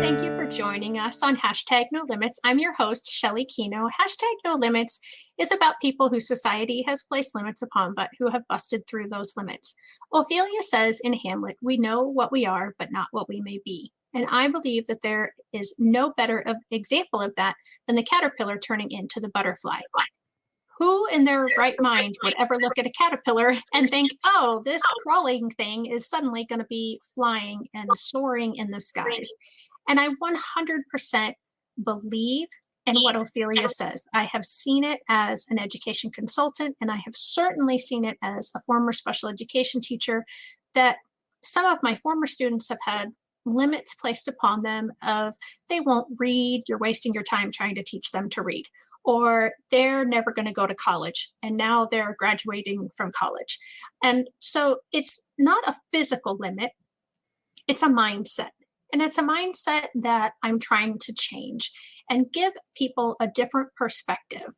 Thank you for joining us on Hashtag No Limits. I'm your host, Shelley Kino. Hashtag No Limits is about people who society has placed limits upon, but who have busted through those limits. Ophelia says in Hamlet, "We know what we are, but not what we may be." And I believe that there is no better example of that than the caterpillar turning into the butterfly. Who in their right mind would ever look at a caterpillar and think, oh, this crawling thing is suddenly going to be flying and soaring in the skies? And I 100% believe in what Ophelia says. I have seen it as an education consultant, and I have certainly seen it as a former special education teacher, that some of my former students have had limits placed upon them of they won't read, you're wasting your time trying to teach them to read, or they're never going to go to college and now they're graduating from college. And so it's not a physical limit, it's a mindset. And it's a mindset that I'm trying to change and give people a different perspective.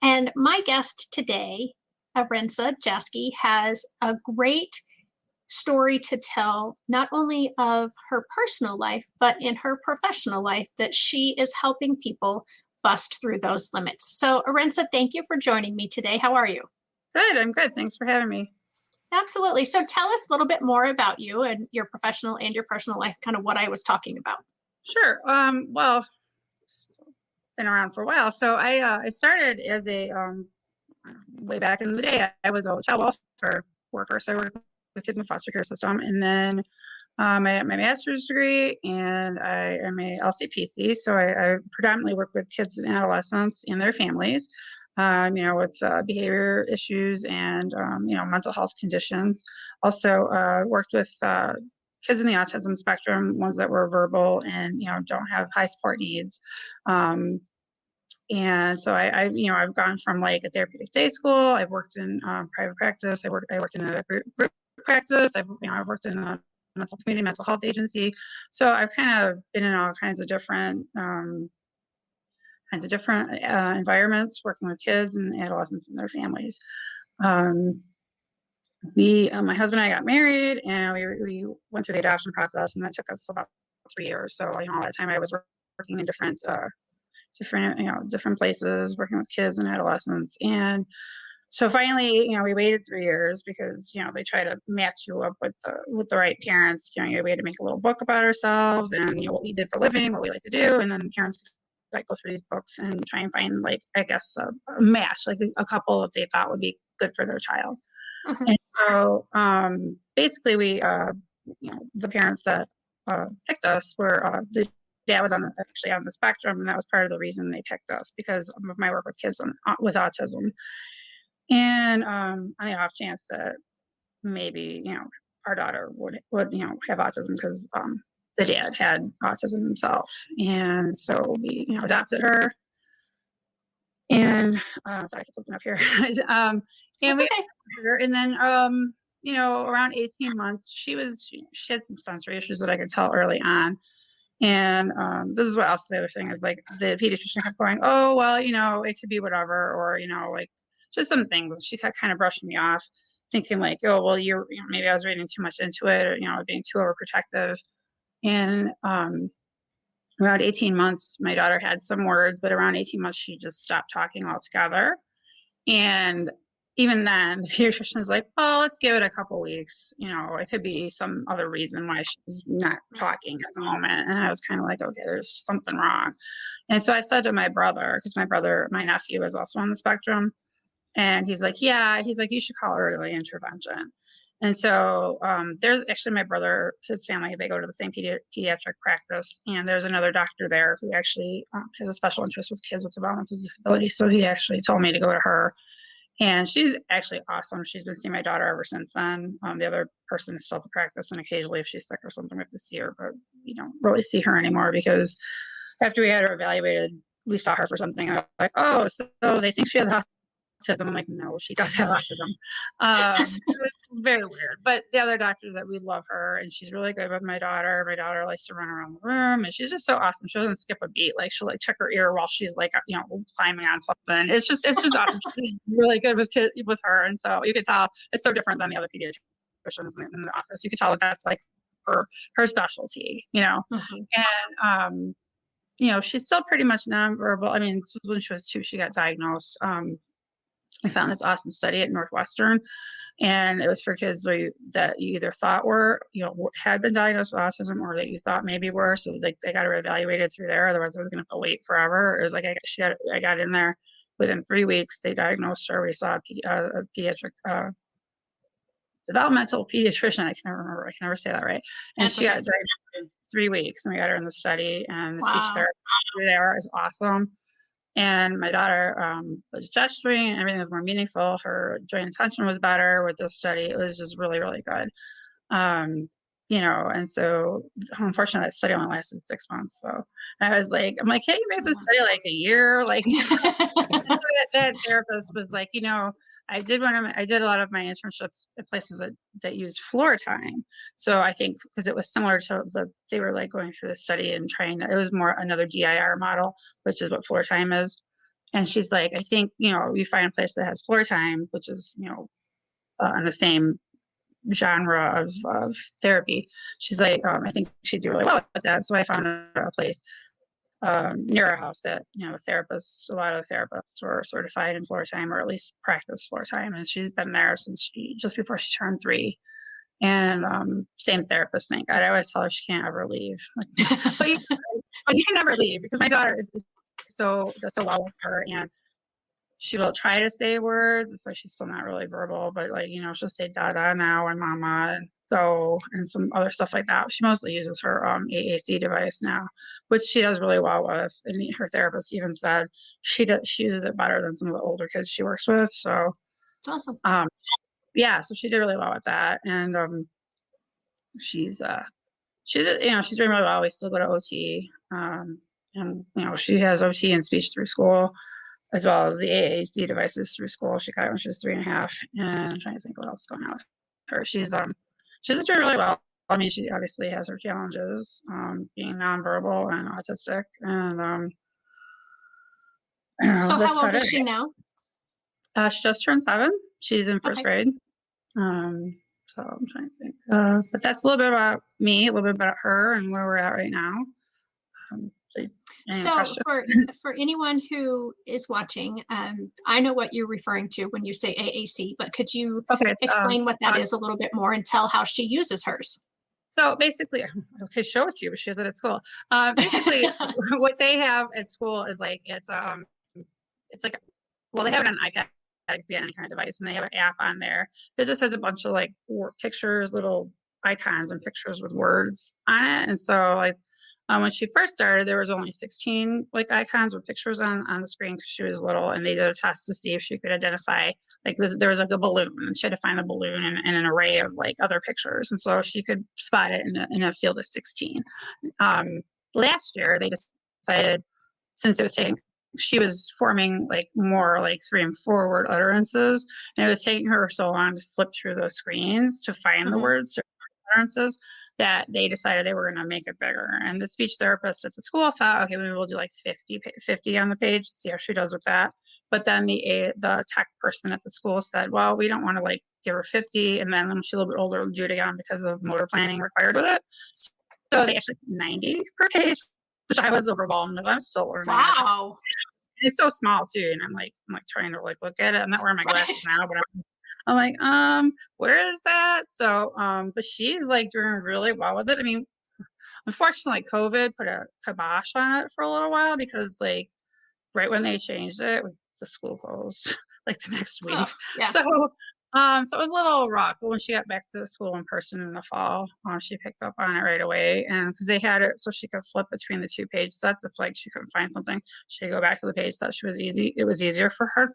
And my guest today, Orenza Jaske, has a great story to tell, not only of her personal life, but in her professional life, that she is helping people bust through those limits. So, Orenza, thank you for joining me today. How are you? Good, I'm good. Thanks for having me. Absolutely. So tell us a little bit more about you and your professional and your personal life, kind of what I was talking about. Sure. Well, been around for a while. So I started as a way back in the day. I was a child welfare worker, so I worked with kids in the foster care system, and then I got my master's degree, and I am a LCPC. So I predominantly work with kids and adolescents and their families. With behavior issues and, mental health conditions. Also worked with kids in the autism spectrum, ones that were verbal and, don't have high support needs. And so I've gone from like a therapeutic day school. I've worked in private practice. I worked in a group practice. I've worked in a community mental health agency. So I've kind of been in all kinds of different environments, working with kids and adolescents and their families. My husband and I got married, and we went through the adoption process, and that took us about 3 years. So, all that time I was working in different places, working with kids and adolescents. And so finally, we waited 3 years because, they try to match you up with the right parents. We had to make a little book about ourselves and, what we did for a living, what we like to do. And then parents could go through these books and try and find, a match, like a couple that they thought would be good for their child. Mm-hmm. And so basically we, the parents that picked us were, the dad was actually on the spectrum, and that was part of the reason they picked us, because of my work with kids with autism. And on the off chance that maybe, our daughter would have autism, because the dad had autism himself. And so we, adopted her. And sorry, I keep looking up here. And That's we okay. her, and then around 18 months, she had some sensory issues that I could tell early on. And this is what else the other thing is, like, the pediatrician kept going, oh, well, it could be whatever, or just some things. She kept kind of brushing me off, thinking like, oh, well, maybe I was reading too much into it, or being too overprotective. And around 18 months, my daughter had some words, but around 18 months, she just stopped talking altogether. And even then, the pediatrician is like, oh, let's give it a couple weeks. It could be some other reason why she's not talking at the moment. And I was kind of like, okay, there's something wrong. And so I said to my brother, because my nephew is also on the spectrum. And he's like, you should call early intervention. And so there's actually my brother, his family, they go to the same pediatric practice. And there's another doctor there who actually has a special interest with kids with developmental disabilities. So he actually told me to go to her. And she's actually awesome. She's been seeing my daughter ever since then. The other person is still at the practice, and occasionally if she's sick or something, we have to see her, but we don't really see her anymore, because after we had her evaluated, we saw her for something. I was like, oh, so they think she has autism. I'm like, no, she does have autism. It was very weird. But the other doctor, that we love her, and she's really good with my daughter. My daughter likes to run around the room, and she's just so awesome. She doesn't skip a beat. Like, she'll check her ear while she's climbing on something. It's just awesome. She's really good with her, and so you could tell it's so different than the other pediatricians in the office. You could tell that's like her specialty, Mhm. and she's still pretty much nonverbal. I mean, this was when she was 2, she got diagnosed. I found this awesome study at Northwestern, and it was for kids that you either thought had been diagnosed with autism, or that you thought maybe were. So like they got her evaluated through there. Otherwise, I was going to have to wait forever. It was like I got in there within 3 weeks. They diagnosed her. We saw a pediatric developmental pediatrician. I can never remember. I can never say that right. And That's she got okay. diagnosed in 3 weeks, and we got her in the study. And the speech Wow. therapist there is awesome. And my daughter was gesturing, and everything was more meaningful. Her joy and attention was better with this study. It was just really, really good. Um, and so unfortunately that study only lasted 6 months. So I'm like, hey, you made this study like a year. Like that therapist was like, I did a lot of my internships at places that used floor time. So I think because it was similar to they were like going through the study and it was more another DIR model, which is what floor time is. And she's like, I think, you find a place that has floor time, which is, on the same genre of therapy. She's like, I think she'd do really well with that. So I found a place near our house that a lot of therapists were certified in floor time, or at least practice floor time, and she's been there since just before she turned 3. And same therapist thing. I always tell her she can't ever leave. but, you, but you can never leave, because my daughter is does so well with her, and she will try to say words. It's like she's still not really verbal, but she'll say "dada" now and "mama" and "go" and some other stuff like that. She mostly uses her AAC device now, which she does really well with. And her therapist even said she uses it better than some of the older kids she works with. So It's awesome. yeah, so she did really well with that, and she's she's doing really well. We still go to OT, and she has OT and speech through school, as well as the AAC devices through school. She got it when she was 3.5, and I'm trying to think what else is going on with her. She's doing really well. I mean, she obviously has her challenges, being nonverbal and autistic, and I don't know, So that's how old about is it. she now? She just turned 7. She's in first Okay. grade. Um, so I'm trying to think. But that's a little bit about me, a little bit about her, and where we're at right now. Any So questions? for anyone who is watching, I know what you're referring to when you say AAC, but could you Okay. explain what that is a little bit more and tell how she uses hers? So basically, okay, show it to you, but she has it at school. Basically, what they have at school is like it's like, well, they have it on iPad, it could be on any kind of device, and they have an app on there that just has a bunch of like pictures, little icons, and pictures with words on it. And so like when she first started, there was only 16 like icons or pictures on the screen because she was little, and they did a test to see if she could identify like there was like a balloon, and she had to find a balloon and an array of like other pictures, and so she could spot it in a field of 16. Um, Last year, they decided, since it was taking, she was forming like more like 3 and 4 word utterances, and it was taking her so long to flip through those screens to find the Mhm. words to utterances, that they decided they were going to make it bigger. And the speech therapist at the school thought, okay, maybe we'll do like 50 on the page, see how she does with that. But then the tech person at the school said, well, we don't want to like give her 50, and then when she's a little bit older, we'll do it again because of motor planning required with it. So they actually 90 per page, which I was overwhelmed with. I'm still learning it. Wow. It's so small too, and I'm like trying to like look at it. I'm not wearing my glasses Right. now, but I'm like, where is that? So, but she's like doing really well with it. I mean, unfortunately, COVID put a kibosh on it for a little while, because like right when they changed it, the school closed like the next Oh, week. yeah. So it was a little rough. But when she got back to the school in person in the fall, she picked up on it right away. And because they had it so she could flip between the 2 page sets, if like she couldn't find something, she could go back to the page set. It was easier for her.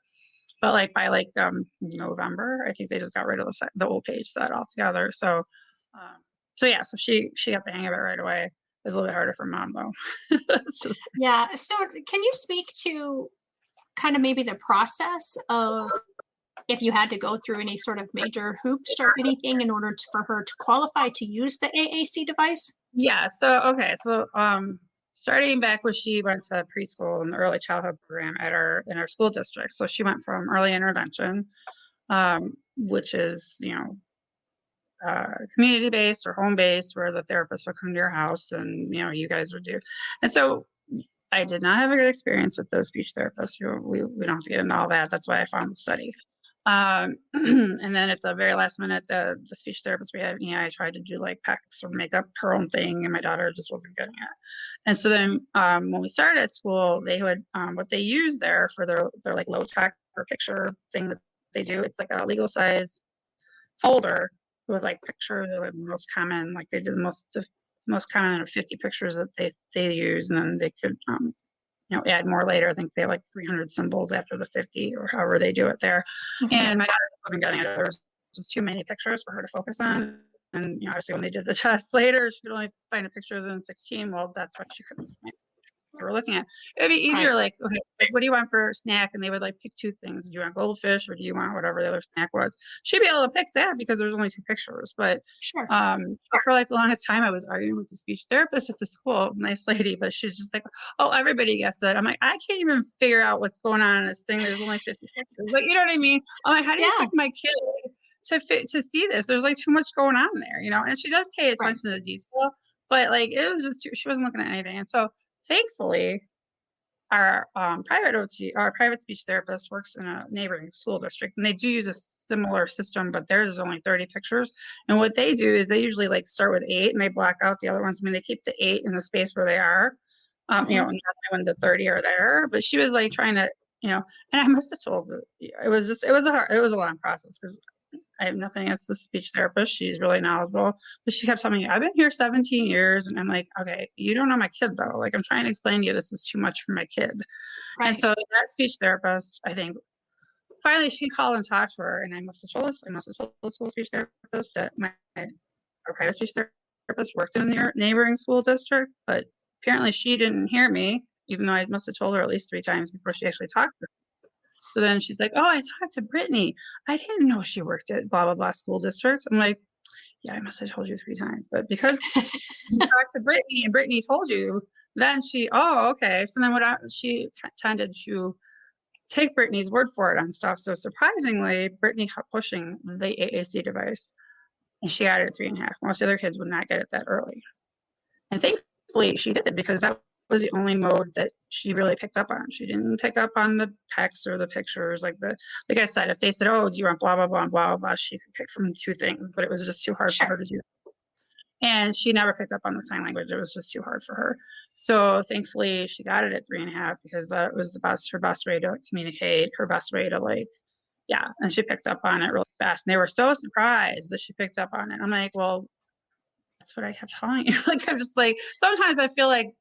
But like by like November, I think they just got rid of the old page set altogether. Um, so yeah, so she got the hang of it right away. It was a little bit harder for mom though. It's just Yeah. So can you speak to kind of maybe the process of if you had to go through any sort of major hoops or anything in order for her to qualify to use the AAC device? Yeah. So okay. So starting back when she went to preschool in the early childhood program in our school district. So she went from early intervention, which is community-based or home-based where the therapist would come to your house and, you guys would do. And so I did not have a good experience with those speech therapists. We don't have to get into all that. That's why I found the study. And then at the very last minute, the speech therapist we had, I tried to do like pecs or make up her own thing, and my daughter just wasn't getting it. And so then when we started at school, they would what they use there for their like low tech or picture thing that they do. It's like a legal size folder with like pictures that are most common. Like they did the most common of 50 pictures that they use, and then they could add more later. I think they have like 300 symbols after the 50 or however they do it there. Mhm. And my daughter wasn't getting it. There was just too many pictures for her to focus on. And obviously when they did the test later, she could only find a picture within 16. Well, that's what she couldn't find. They were looking at. It'd be easier, Right. like, okay, like, what do you want for a snack? And they would like pick two things. Do you want goldfish or do you want whatever the other snack was? She'd be able to pick that because there's only two pictures. But Sure. for like the longest time, I was arguing with the speech therapist at the school, nice lady, but she's just like, oh, everybody gets it. I'm like, I can't even figure out what's going on in this thing. There's only 50 pictures. But you know what I mean? I'm like, how do you Yeah. expect my kid to see this? There's like too much going on there, and she does pay Right. attention to the detail, but like it was just she wasn't looking at anything. And so thankfully, our private speech therapist works in a neighboring school district, and they do use a similar system, but theirs is only 30 pictures. And what they do is they usually like start with 8 and they black out the other ones. I mean, they keep the 8 in the space where they are, Mhm. not when the 30 are there. But she was like trying to, and I must have told her, it was a long process because I have nothing against the speech therapist. She's really knowledgeable. But she kept telling me, I've been here 17 years. And I'm like, okay, you don't know my kid though. Like I'm trying to explain to you this is too much for my kid. And Right. so that speech therapist, I think, finally she called and talked to her. And I must have told the school speech therapist that our private speech therapist worked in the neighboring school district. But apparently she didn't hear me, even though I must have told her at least 3 times before she actually talked to her. So then she's like, oh, I talked to Brittany. I didn't know she worked at blah, blah, blah school district. I'm like, yeah, I must have told you 3 times. But because you talked to Brittany and Brittany told you, then oh, okay. So then she tended to take Brittany's word for it on stuff. So surprisingly, Brittany kept pushing the AAC device and she got it at 3.5. Most other kids would not get it that early. And thankfully she did because that was the only mode that she really picked up on. She didn't pick up on the text or the pictures. Like I said, if they said, oh, do you want blah, blah, blah, blah, blah, she could pick from 2 things, but it was just too hard for Sure. her to do. And she never picked up on the sign language. It was just too hard for her. So thankfully she got it at 3.5 because that was her best way to communicate, her best way to yeah. And she picked up on it really fast. And they were so surprised that she picked up on it. I'm like, well, that's what I kept telling you. Like, I'm just like, sometimes I feel like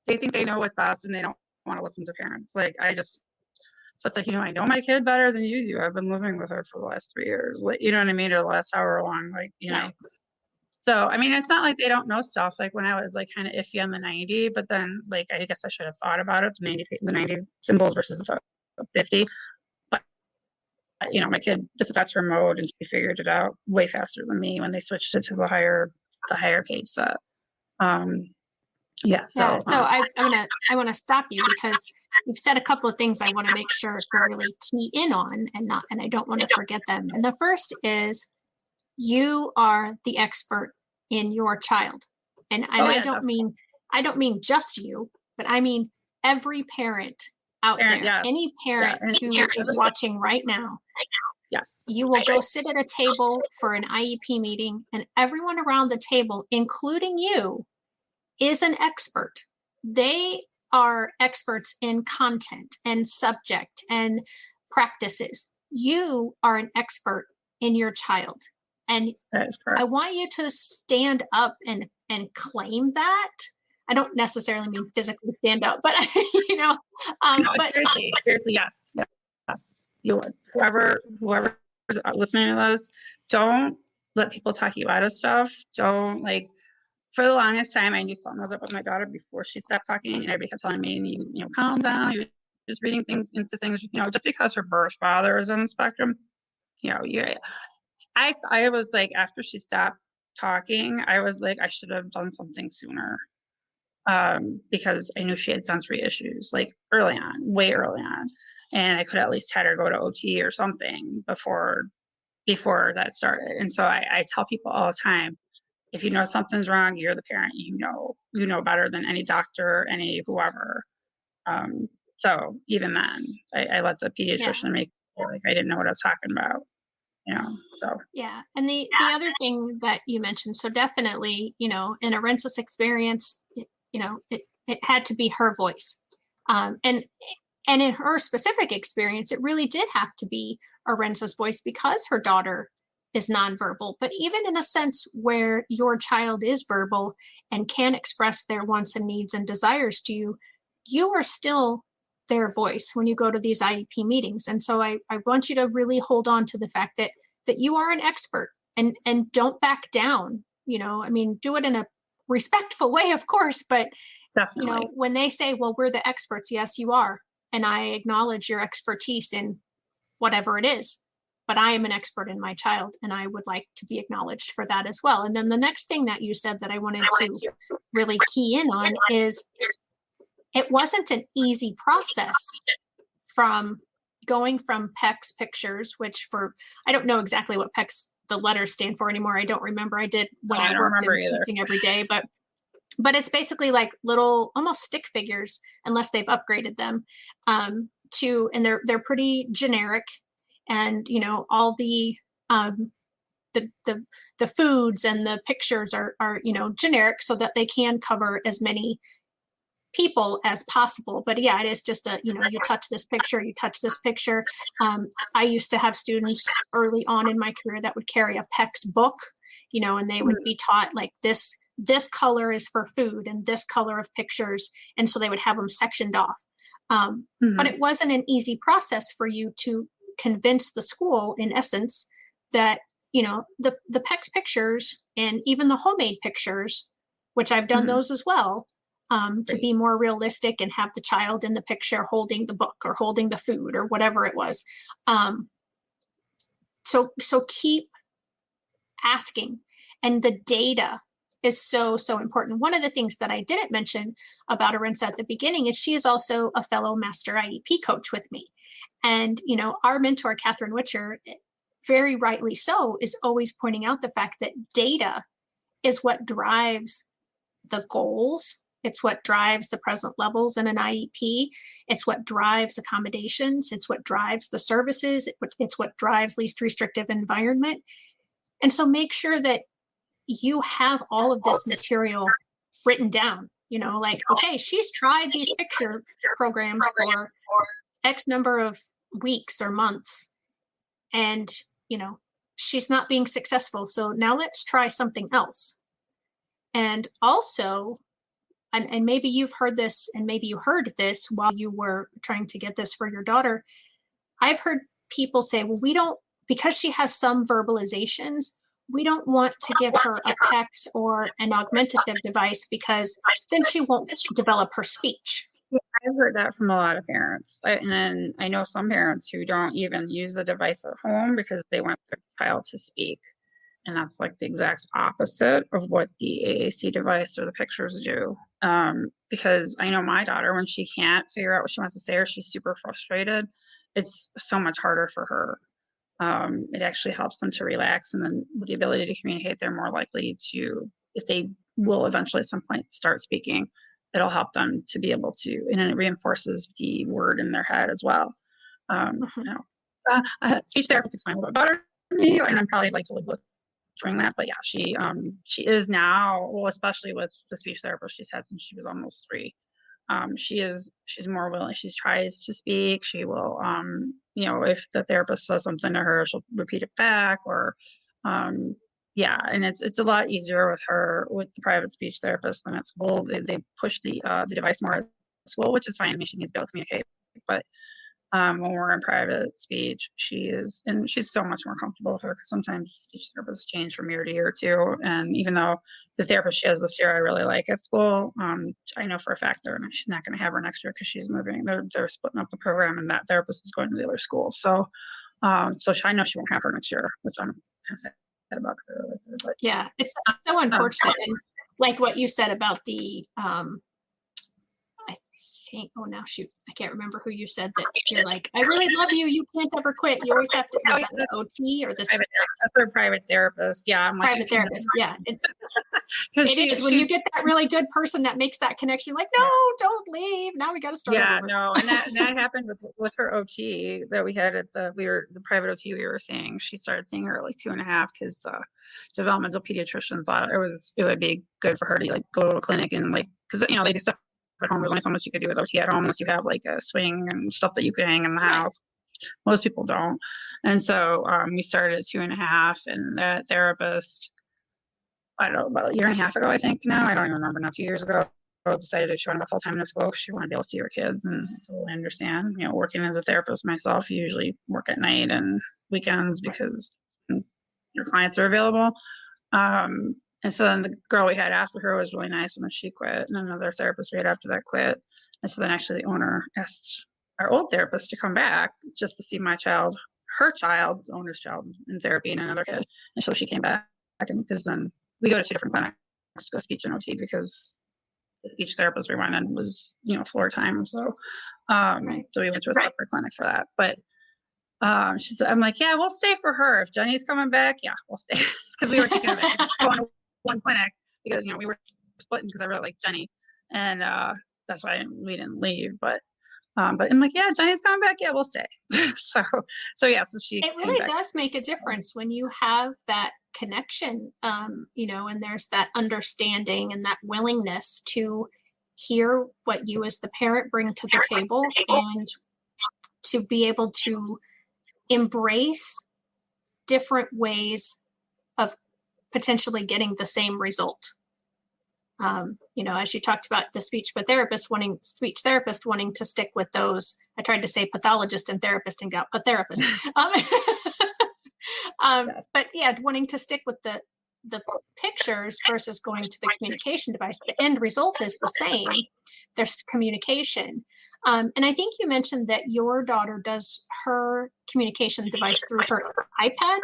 they think they know what's best and they don't want to listen to parents. So it's like, I know my kid better than you do. I've been living with her for the last 3 years. Like, you know what I mean? Or the last however long, Right. So, I mean, it's not like they don't know stuff. Like when I was like kind of iffy on the 90, but then like, I guess I should have thought about it, the 90 symbols versus the 50. But, my kid, that's her mode and she figured it out way faster than me when they switched it to the higher page set. Yeah. Yeah. So, So I want to stop you because you've said a couple of things I want to make sure to really key in on and I don't want to forget them. And the first is you are the expert in your child. And yeah, I don't mean just you, but I mean every parent out there, yes. any parent who is watching right now. Yes. You will go sit at a table for an IEP meeting, and everyone around the table, including you, is an expert. They are experts in content and subject and practices. You are an expert in your child. And That is correct. I want you to stand up and claim that. I don't necessarily mean physically stand up, but No, but seriously, yes. Yes. You would. Whoever is listening to this, don't let people talk you out of stuff. Don't for the longest time, I knew something was up with my daughter before she stopped talking, and everybody kept telling me, calm down. You're just reading things into things, just because her birth father is on the spectrum. I was like, after she stopped talking, I was like, I should have done something sooner. Because I knew she had sensory issues like early on, way early on. And I could at least had her go to OT or something before before that started. And so I tell people all the time, if you know something's wrong, you're the parent, you know better than any doctor, any whoever. Um, so even then, I let the Yeah. pediatrician make feel like I didn't know what I was talking about, so. Yeah. And the other thing that you mentioned, so definitely, in Orenza's experience, it had to be her voice. And in her specific experience, it really did have to be Orenza's voice because her daughter is nonverbal. But even in a sense where your child is verbal and can express their wants and needs and desires to you, you are still their voice when you go to these IEP meetings. And so I want you to really hold on to the fact that you are an expert, and don't back down. I mean, do it in a respectful way, of course, but Definitely. when they say, well, we're the experts, yes, you are. And I acknowledge your expertise in whatever it is, but I am an expert in my child, and I would like to be acknowledged for that as well. And then the next thing that you said that I wanted to really key in on is it wasn't an easy process from going from PECS pictures, which I don't know exactly what PECS the letters stand for anymore. I don't remember. I did when I I don't worked remember in either. teaching every day, but it's basically like little almost stick figures, unless they've upgraded them, and they're pretty generic, and all the foods and the pictures are generic, so that they can cover as many people as possible. But yeah, it is just you touch this picture, you touch this picture. I used to have students early on in my career that would carry a PECS book, and they would be taught like this color is for food and this color of pictures, and so they would have them sectioned off. But it wasn't an easy process for you to convince the school, in essence, that the PECS pictures and even the homemade pictures, which I've done those as well, to be more realistic and have the child in the picture holding the book or holding the food or whatever it was. So keep asking, and the data is so important. One of the things that I didn't mention about Orenza at the beginning is she is also a fellow master IEP coach with me. And our mentor, Catherine Witcher, very rightly so, is always pointing out the fact that data is what drives the goals. It's what drives the present levels in an IEP. It's what drives accommodations. It's what drives the services. It's what drives least restrictive environment. And so make sure that you have all of this material written down, like, okay, she's tried these picture programs for X number of weeks or months, and, she's not being successful. So now let's try something else. And also, and maybe you've heard this, and maybe you heard this while you were trying to get this for your daughter. I've heard people say, well, because she has some verbalizations, we don't want to give her a PECS or an augmentative device because then she won't develop her speech. Yeah, I've heard that from a lot of parents. And then I know some parents who don't even use the device at home because they want their child to speak. And that's like the exact opposite of what the AAC device or the pictures do. Because I know my daughter, when she can't figure out what she wants to say or she's super frustrated, it's so much harder for her. It actually helps them to relax, and then with the ability to communicate, they're more likely to, if they will eventually at some point start speaking, it'll help them to be able to, and then it reinforces the word in their head as well. Speech therapist explained a little bit better to me, and I'm probably like to look doing that. But yeah, she is now, well, especially with the speech therapist she's had since she was almost 3. She's more willing. She tries to speak. She will, if the therapist says something to her, she'll repeat it back, or, yeah. And it's a lot easier with her with the private speech therapist than at school. They push the device more at school, which is fine. I mean, she needs to be able to communicate, but when we're in private speech, she's so much more comfortable with her, because sometimes speech therapists change from year to year too. And even though the therapist she has this year I really like at school, I know for a fact she's not going to have her next year because she's moving. They're splitting up the program, and that therapist is going to the other school. So I know she won't have her next year, which I'm kind of sad about because I really like her. But yeah, it's so unfortunate. And like what you said about the I oh, now shoot, I can't remember who you said that you're like, I really love you. You can't ever quit. You always have to, was that the OT or this That's their private therapist. Yeah. I'm like, private therapist? Yeah. Because It is when you get that really good person that makes that connection, like, no, don't leave. Now we got to start over. No, and that happened with her OT that we had at the private OT we were seeing. She started seeing her at like 2.5 because developmental pediatrician thought it would be good for her to like go to a clinic and like, because they do stuff at home. There's only so much you could do with OT at home unless you have like a swing and stuff that you can hang in the house. Most people don't. And so we started at 2.5, and that therapist, I don't know, about a year and a half ago, I think now, I don't even remember, not 2 years ago, decided that she wanted to go full time in school because she wanted to be able to see her kids. And I totally understand, working as a therapist myself, you usually work at night and weekends because your clients are available. And so then the girl we had after her was really nice, and then she quit, and another therapist we had after that quit. And so then actually the owner asked our old therapist to come back just to see my child, her child, the owner's child, in therapy, and another kid. And so she came back, and because then we go to 2 different clinics to go speech and OT because the speech therapist we went in was, floor time. So, so we went to a separate clinic for that. But she said, I'm like, yeah, we'll stay for her. If Jenny's coming back, yeah, we'll stay. Because we were thinking of it, going to one clinic because, we were splitting because I really like Jenny. And that's why we didn't leave. But I'm like, yeah, Jenny's coming back. Yeah, we'll stay. so she. It really does make a difference when you have that connection, and there's that understanding and that willingness to hear what you as the parent bring to the table and to be able to embrace different ways of potentially getting the same result. As you talked about the speech therapist wanting to stick with those. I tried to say pathologist and therapist and got a therapist. But yeah, wanting to stick with the pictures versus going to the communication device. The end result is the same. There's communication. And I think you mentioned that your daughter does her communication device through her iPad.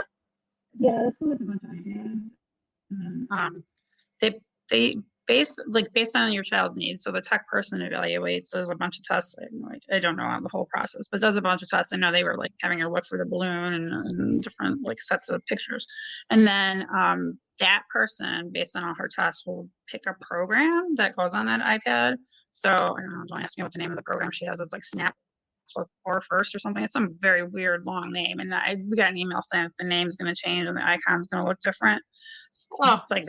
Yeah, that's with a bunch of iPads. They based on your child's needs. So the tech person evaluates, does a bunch of tests. I don't know the whole process, but does a bunch of tests. I know they were like having her look for the balloon and different like sets of pictures. And then that person, based on all her tests, will pick a program that goes on that iPad. So I don't know, don't ask me what the name of the program she has. It's like Snap plus or first or something. It's some very weird long name. And we got an email saying the name's going to change and the icon's going to look different. Oh. Like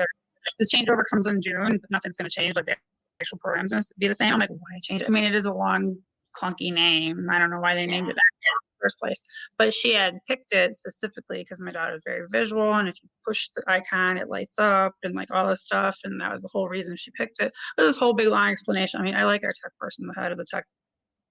this changeover comes in June, but nothing's going to change. Like the actual program's going to be the same. I'm like, why change it? I mean, it is a long, clunky name. I don't know why they named it that in the first place. But she had picked it specifically because my daughter's very visual, and if you push the icon, it lights up and like all this stuff. And that was the whole reason she picked it. But this whole big long explanation. I mean, I like our tech person, the head of the tech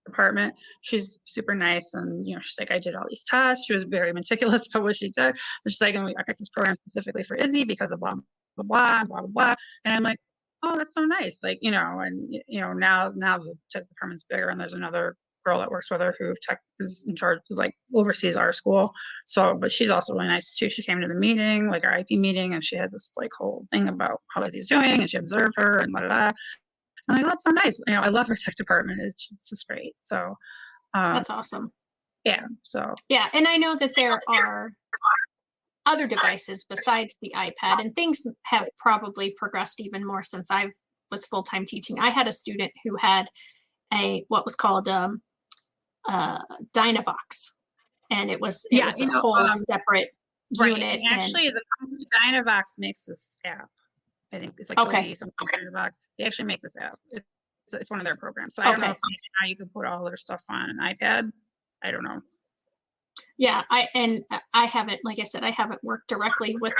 department. She's super nice, and she's like, I did all these tests. She was very meticulous about what she did. And she's like, I picked this program specifically for Izzy because of blah blah blah blah blah blah. And I'm like, oh, that's so nice. Like, now the tech department's bigger, and there's another girl that works with her who tech is in charge, like oversees our school. So, but she's also really nice too. She came to the meeting, like our IP meeting, and she had this like whole thing about how Izzy's doing, and she observed her and blah blah blah. I'm like, oh, that's so nice. I love our tech department. It's just great. So that's awesome. Yeah. So yeah, and I know that there are other devices besides the iPad, and things have probably progressed even more since I was full-time teaching. I had a student who had what was called Dynavox, and it was a whole separate unit. And actually, the company Dynavox makes this app. I think it's like okay. Dynavox. They actually make this app. It's one of their programs. So I don't know if now you can put all their stuff on an iPad. I don't know. Yeah, I haven't, like I said, I haven't worked directly with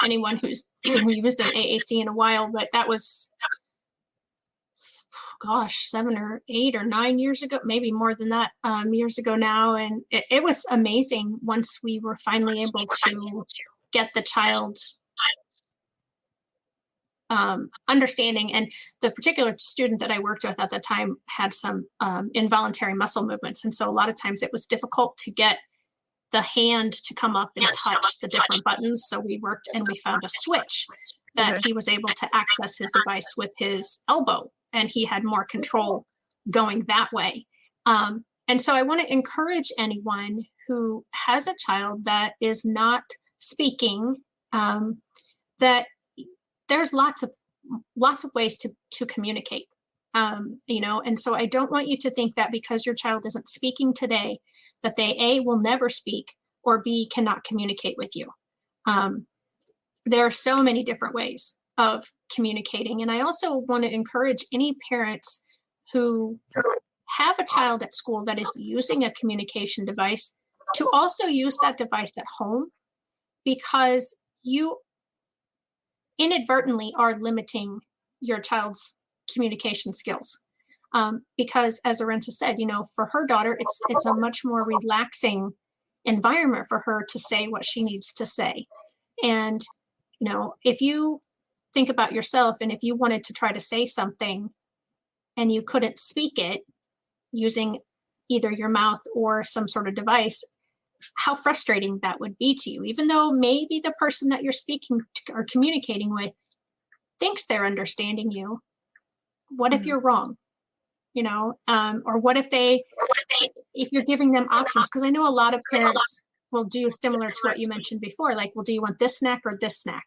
anyone who's used an AAC in a while, but that was, gosh, 7 or 8 or 9 years ago, maybe more than that, years ago now. And it was amazing once we were finally able to get the child understanding. And the particular student that I worked with at the time had some involuntary muscle movements. And so a lot of times it was difficult to get the hand to come up and touch the different buttons. So we worked and we found a switch that he was able to access his device with his elbow, and he had more control going that way. And so I want to encourage anyone who has a child that is not speaking, that there's lots of ways to communicate. And so I don't want you to think that because your child isn't speaking today, that they A, will never speak, or B, cannot communicate with you. There are so many different ways of communicating. And I also want to encourage any parents who have a child at school that is using a communication device to also use that device at home, because you inadvertently are limiting your child's communication skills. Because as Orenza said, for her daughter, it's a much more relaxing environment for her to say what she needs to say. And, if you think about yourself, and if you wanted to try to say something and you couldn't speak it using either your mouth or some sort of device, how frustrating that would be to you, even though maybe the person that you're speaking to or communicating with thinks they're understanding you. What if you're wrong? Or what if if you're giving them options? Because I know a lot of parents will do similar to what you mentioned before, like, well, do you want this snack or this snack?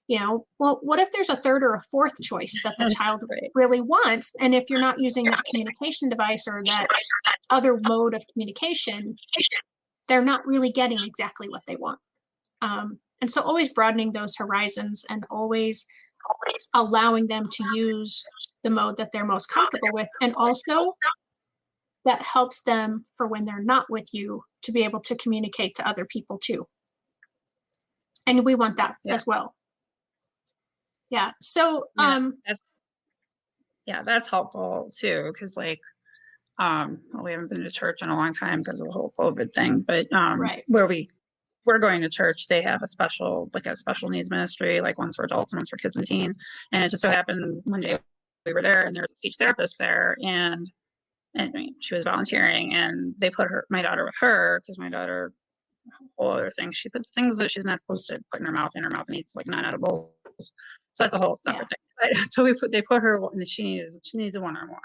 Well, what if there's a third or a fourth choice that the child really wants? And if you're not using that communication device or that other mode of communication, they're not really getting exactly what they want. And so always broadening those horizons and always allowing them to use the mode that they're most comfortable with. And also that helps them for when they're not with you to be able to communicate to other people too. And we want that as well. Yeah. So, that's helpful too. Cause we haven't been to church in a long time because of the whole COVID thing, but, where we're going to church, they have a special needs ministry, like one's for adults and one's for kids and teen. And it just so happened one day we were there and there's a speech therapist there, and she was volunteering, and they put my daughter with her because my daughter, whole other thing, she puts things that she's not supposed to put in her mouth and eats like non-edibles. So that's a whole separate thing. But, so they put her, and she needs a one-on-one,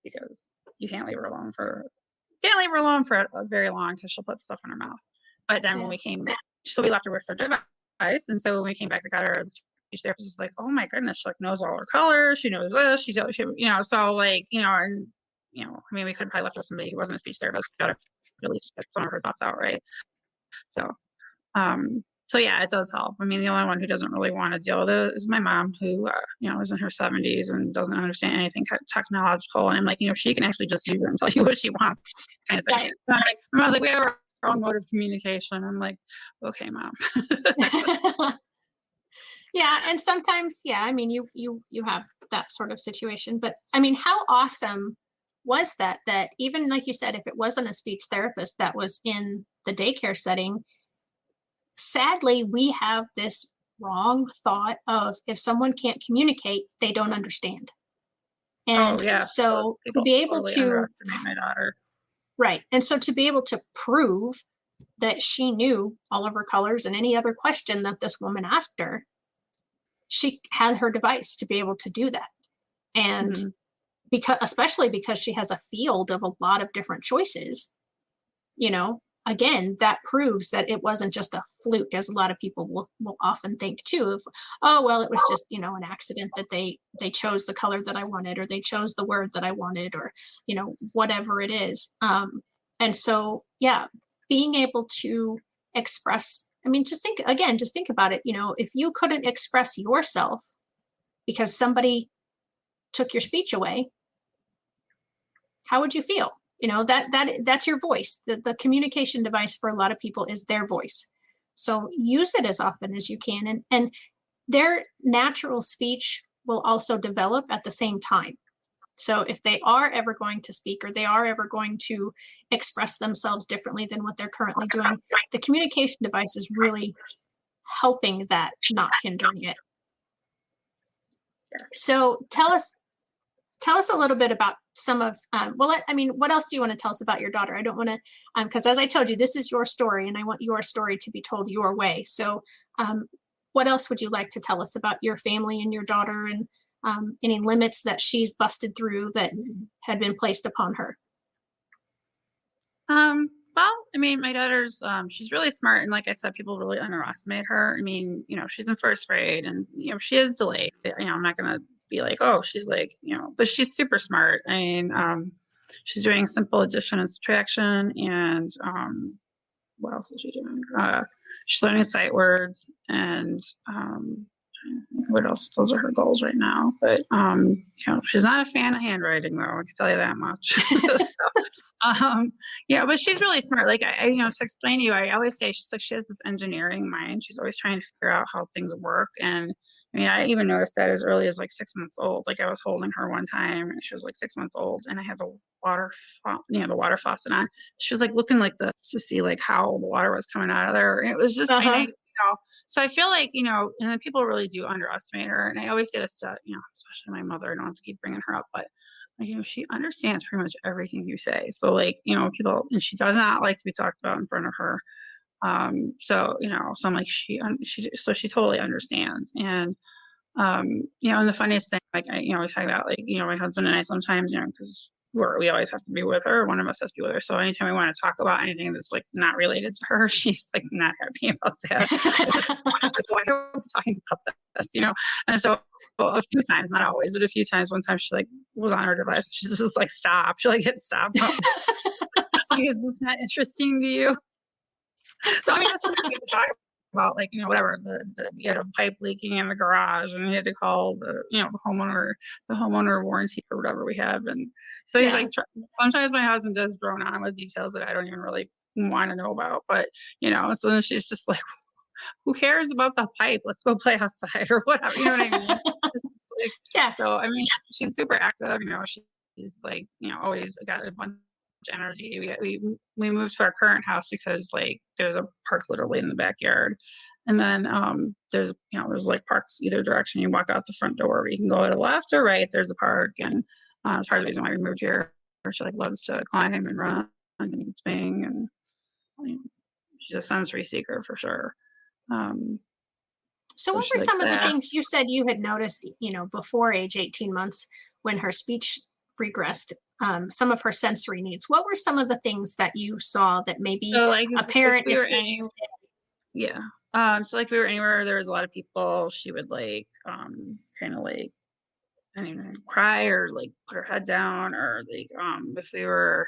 because you can't leave her alone for very long, because she'll put stuff in her mouth. But then when we came back, so we left her with her device, and so when we came back, the speech therapist was like, "Oh my goodness, she knows all her colors. She knows this. She so and we could probably left with somebody who wasn't a speech therapist, got to really get some of her thoughts out, right?" So, it does help. I mean, the only one who doesn't really want to deal with it is my mom, who, is in her 70s and doesn't understand anything technological. And I'm like, she can actually just use it and tell you what she wants, kind of thing. Right. I was like, we have our own mode of communication. I'm like, okay, Mom. Yeah. And sometimes, you have that sort of situation, but I mean, how awesome was that even like you said, if it wasn't a speech therapist that was in the daycare setting, sadly, we have this wrong thought of, if someone can't communicate, they don't understand. And so to be able to underestimate my daughter. Right. And so to be able to prove that she knew all of her colors and any other question that this woman asked her, she had her device to be able to do that. And especially because she has a field of a lot of different choices, again, that proves that it wasn't just a fluke, as a lot of people will often think too, of, oh, well, it was just, an accident that they chose the color that I wanted, or they chose the word that I wanted, or, whatever it is. And so, being able to express, just think about it, if you couldn't express yourself because somebody took your speech away, how would you feel? That's your voice. The communication device for a lot of people is their voice. So use it as often as you can. And their natural speech will also develop at the same time. So if they are ever going to speak, or they are ever going to express themselves differently than what they're currently doing, the communication device is really helping that, not hindering it. So tell us a little bit about some of, what else do you want to tell us about your daughter? I don't want to, because as I told you, this is your story, and I want your story to be told your way. So what else would you like to tell us about your family and your daughter, and any limits that she's busted through that had been placed upon her? Well, I mean, my daughter's, she's really smart. And like I said, people really underestimate her. I mean, she's in first grade and, she is delayed. I'm not going to be like, oh, she's like, but she's super smart. I mean, she's doing simple addition and subtraction and, what else is she doing? She's learning sight words and, what else? Those are her goals right now. But, she's not a fan of handwriting though. I can tell you that much. Yeah, but she's really smart. Like to explain to you, I always say she's like, she has this engineering mind. She's always trying to figure out how things work. And I mean, I even noticed that as early as like 6 months old. Like I was holding her one time and she was like 6 months old and I had the the water faucet on. She was like looking like this to see like how the water was coming out of there. And it was just, so I feel like, and then people really do underestimate her. And I always say this to, especially my mother, I don't have to keep bringing her up, but like, she understands pretty much everything you say. So like, people, and she does not like to be talked about in front of her. So, so I'm like, so she totally understands. And, and the funniest thing, like, we talk about like, my husband and I sometimes, because we always have to be with her. One of us has to be with her. So anytime we want to talk about anything that's like not related to her, she's like not happy about that. Why are we talking about this? And so a few times, not always, but a few times, one time she like was on her device. She just like stop. She like hit stop. Like, is this not interesting to you? So I mean, that's something we talk about, like, whatever, you had a pipe leaking in the garage and you had to call the homeowner warranty or whatever we have. And so he's like, sometimes my husband does drone on with details that I don't even really want to know about, but so then she's just like, who cares about the pipe? Let's go play outside or whatever. You know what I mean? Like, Yeah. So I mean, she's super active. She's like, always got a bunch of energy. We moved to our current house because like there's a park literally in the backyard, and then there's like parks either direction. You walk out the front door. You can go to the left or right. There's a park, and part of the reason why we moved here. She like loves to climb and run and swing, and she's a sensory seeker for sure. So what were some of the things you said you had noticed, before age 18 months when her speech regressed, some of her sensory needs? What were some of the things that you saw that maybe so, like, a parent is yeah. So like if we were anywhere there was a lot of people, she would like kind of like I don't know, cry or like put her head down or like if we were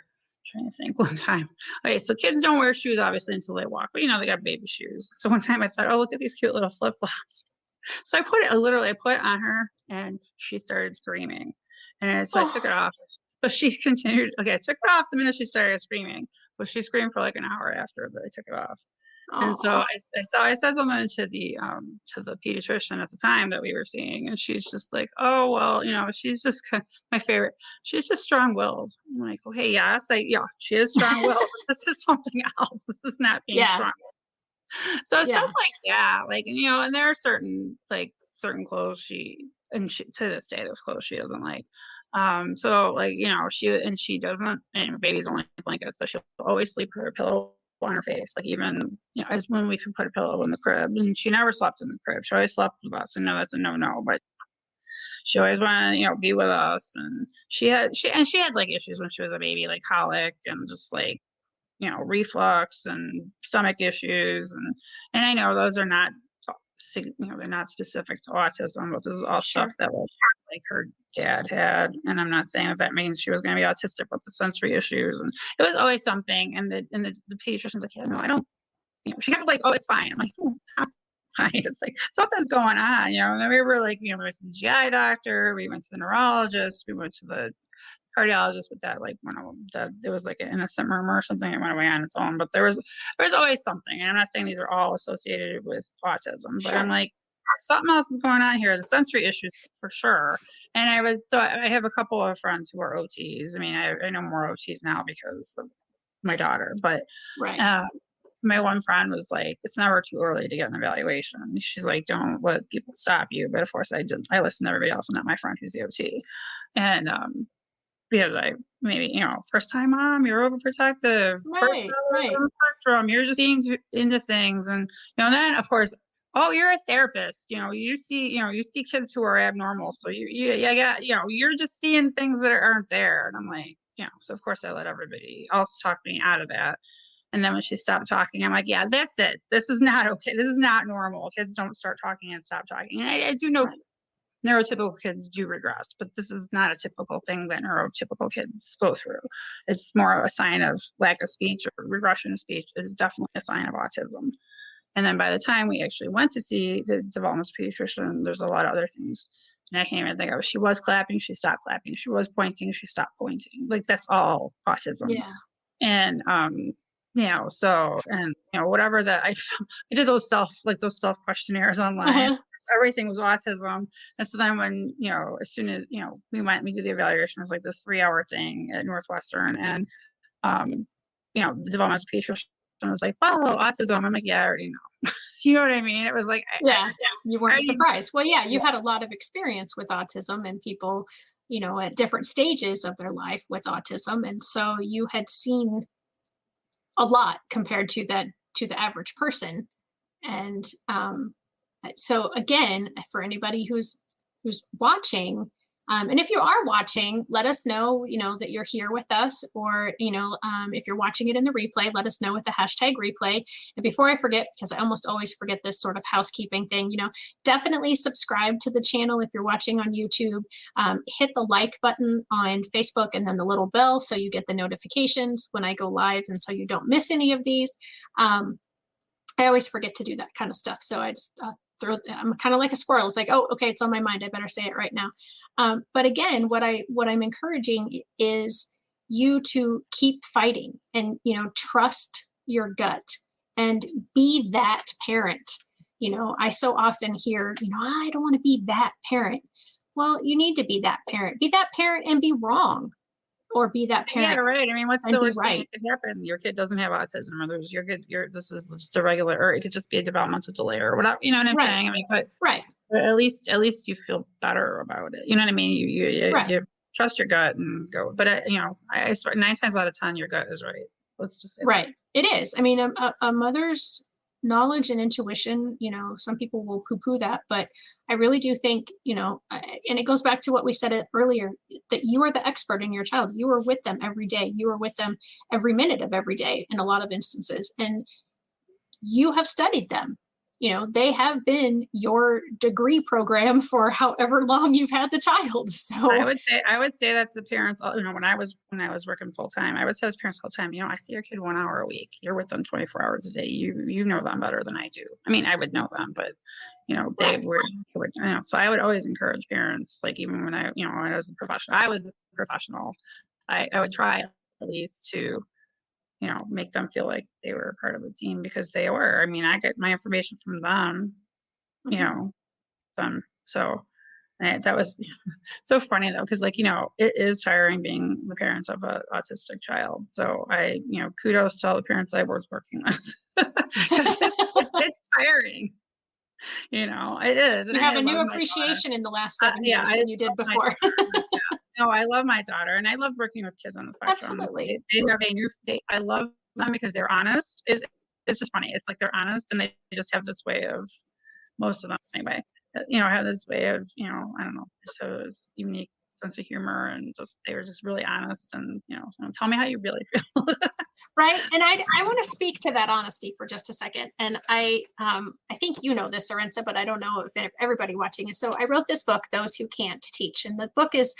trying to think one time. Okay, so kids don't wear shoes obviously until they walk, but they got baby shoes. So one time I thought, oh, look at these cute little flip flops. So I put it on her and she started screaming. And so I took it off. But she continued. Okay, I took it off the minute she started screaming. But she screamed for like an hour after that I took it off. And so I said something to the pediatrician at the time that we were seeing, and she's just like, oh well, she's just my favorite. She's just strong-willed. I'm like, okay, yes, she is strong-willed. But this is something else. This is not being strong. So stuff like that, like and there are certain clothes she to this day those clothes she doesn't like. So like she doesn't. And babies only blankets, but she'll always sleep with her pillow on her face, like even as when we could put a pillow in the crib, and she never slept in the crib. She always slept with us, and no, that's a no, but she always wanted to be with us. And she had like issues when she was a baby, like colic and just like reflux and stomach issues, and I know those are not they're not specific to autism, but this is all stuff that like her dad had. And I'm not saying that means she was going to be autistic with the sensory issues, and it was always something. And the pediatrician's like, yeah, no, I don't. She kept like, oh, it's fine. I'm like, oh, it's not fine. It's like something's going on, And then we were like, we went to the GI doctor, we went to the neurologist, we went to the cardiologist with that, like one of them, that there was like an innocent murmur or something. It went away on its own, but there's always something. And I'm not saying these are all associated with autism, but I'm like, something else is going on here. The sensory issues for sure. And I have a couple of friends who are OTs. I mean, I know more OTs now because of my daughter, but my one friend was like, it's never too early to get an evaluation. She's like, don't let people stop you. But of course I listen to everybody else, not my friend who's the OT. And because maybe, first time mom, you're overprotective. Right. Spectrum, you're just into things. And, then of course oh, you're a therapist, you see kids who are abnormal. So yeah, you're just seeing things that aren't there. And I'm like, so of course I let everybody else talk me out of that. And then when she stopped talking, I'm like, yeah, that's it. This is not okay. This is not normal. Kids don't start talking and stop talking. And I do know Right. neurotypical kids do regress, but this is not a typical thing that neurotypical kids go through. It's more a sign of lack of speech, or regression of speech is definitely a sign of autism. And then by the time we actually went to see the developmental pediatrician, there's a lot of other things. And I can't even think of, she was clapping, she stopped clapping. She was pointing, she stopped pointing. Like that's all autism. Yeah. And so, and whatever that I did those self questionnaires online. Uh-huh. Everything was autism. And so then when, as soon as, we did the evaluation, it was like this 3 hour thing at Northwestern. And um, the developmental pediatrician was like, "Oh, autism." I'm like, "Yeah, I already know." You know what I mean? It was like, Yeah. You I weren't already, surprised. Well, yeah, you yeah, had a lot of experience with autism and people, at different stages of their life with autism. And so you had seen a lot compared to the average person. And so again, for anybody who's watching, and if you are watching, let us know, that you're here with us, or if you're watching it in the replay, let us know with the hashtag replay. And before I forget, because I almost always forget this sort of housekeeping thing, definitely subscribe to the channel if you're watching on YouTube. Hit the like button on Facebook, and then the little bell so you get the notifications when I go live, and so you don't miss any of these. I always forget to do that kind of stuff. So I just I'm kind of like a squirrel. It's like, oh, okay, it's on my mind. I better say it right now. But again, what I'm encouraging is you to keep fighting, and, trust your gut and be that parent. I so often hear, I don't want to be that parent. Well, you need to be that parent. Be that parent and be wrong, or be that yeah, parent right. I mean, what's and the be worst thing right. that could happen? Your kid doesn't have autism, or this is just a regular, or it could just be a developmental delay or whatever. You know what I'm Right. saying? I mean, but Right. at least you feel better about it. You know what I mean? Right. You trust your gut and go. But I swear, 9 times out of 10, your gut is right. Let's just say that. Right. It is. I mean, a mother's knowledge and intuition, some people will poo poo that, but I really do think, and it goes back to what we said earlier, that you are the expert in your child. You are with them every day. You are with them every minute of every day in a lot of instances. And you have studied them. They have been your degree program for however long you've had the child. I So, would say I would say that the parents, when I was working full time, I would say as parents all the time, I see your kid 1 hour a week. You're with them 24 hours a day. You know them better than I do. I mean, I would know them, but they right. were they would, so I would always encourage parents, like even when I was a professional, I would try at least to, make them feel like they were part of the team, because they were. I mean, I get my information from them, you Mhm. know, so and that was so funny though, because it is tiring being the parent of an autistic child. So kudos to all the parents I was working with, because it's tiring. It is, and You have I a new love my daughter. appreciation in the last 7 years Yeah, I than you did love my before. daughter. Yeah. No, I love my daughter, and I love working with kids on the spectrum. Absolutely. They have a new. I love them because they're honest. It's just funny. It's like they're honest, and they just have this way of, most of them anyway, have this way of, I don't know, so it's unique sense of humor, and just they were just really honest, and tell me how you really feel. Right. And I want to speak to that honesty for just a second. And I think this, Orenza, but I don't know if everybody watching is. So I wrote this book, Those Who Can't Teach. And the book is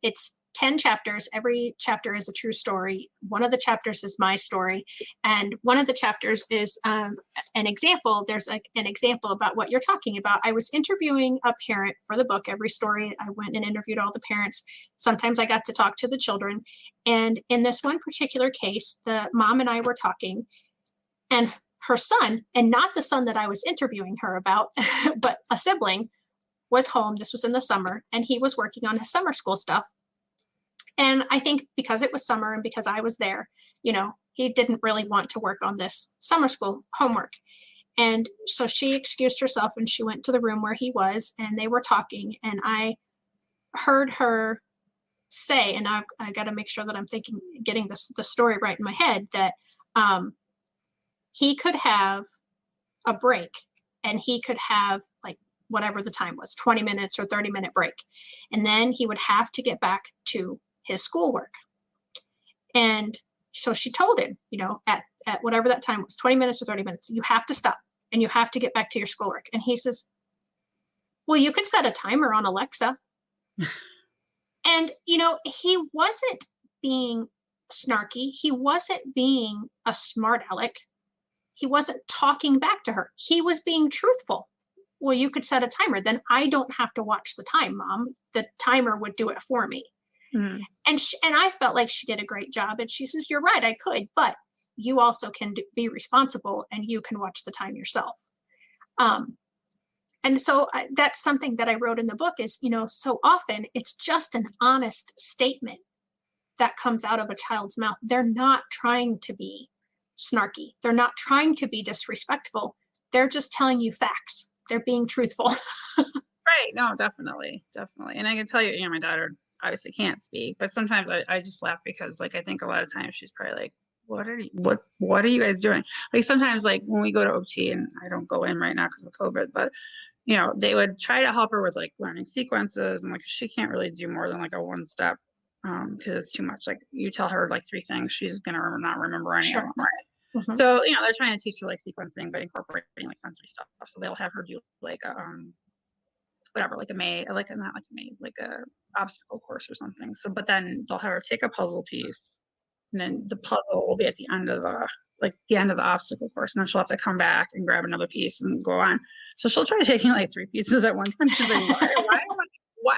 it's 10 chapters. Every chapter is a true story. One of the chapters is my story. And one of the chapters is an example. There's an example about what you're talking about. I was interviewing a parent for the book. Every story, I went and interviewed all the parents. Sometimes I got to talk to the children. And in this one particular case, the mom and I were talking, and her son, and not the son that I was interviewing her about, but a sibling, was home. This was in the summer, and he was working on his summer school stuff. And I think because it was summer and because I was there, he didn't really want to work on this summer school homework. And so she excused herself and she went to the room where he was, and they were talking. And I heard her say, and I got to make sure that I'm getting the story right in my head, that he could have a break and he could have like whatever the time was, 20 minutes or 30-minute break. And then he would have to get back to his schoolwork. And so she told him, at whatever that time was, 20 minutes or 30 minutes, you have to stop and you have to get back to your schoolwork. And he says, well, you could set a timer on Alexa. And, he wasn't being snarky. He wasn't being a smart aleck. He wasn't talking back to her. He was being truthful. Well, you could set a timer. Then I don't have to watch the time, Mom. The timer would do it for me. Mm-hmm. And I felt like she did a great job. And she says, you're right, I could, but you also can be responsible and you can watch the time yourself. And so that's something that I wrote in the book is, so often it's just an honest statement that comes out of a child's mouth. They're not trying to be snarky. They're not trying to be disrespectful. They're just telling you facts. They're being truthful. Right. No, definitely. Definitely. And I can tell you, my daughter obviously can't speak, but sometimes I just laugh because like, I think a lot of times she's probably like, what are you guys doing? Like sometimes like when we go to OT, and I don't go in right now because of COVID, but they would try to help her with like learning sequences, and like she can't really do more than like a one step because it's too much. Like you tell her like 3 things, she's gonna not remember any of them, right? Mm-hmm. So they're trying to teach her like sequencing, but incorporating like sensory stuff. So they'll have her do like a whatever, like a maze, like not like a maze, like a obstacle course or something. So, but then they'll have her take a puzzle piece, and then the puzzle will be at the end of the obstacle course, and then she'll have to come back and grab another piece and go on. So she'll try taking like 3 pieces at one time. She's like,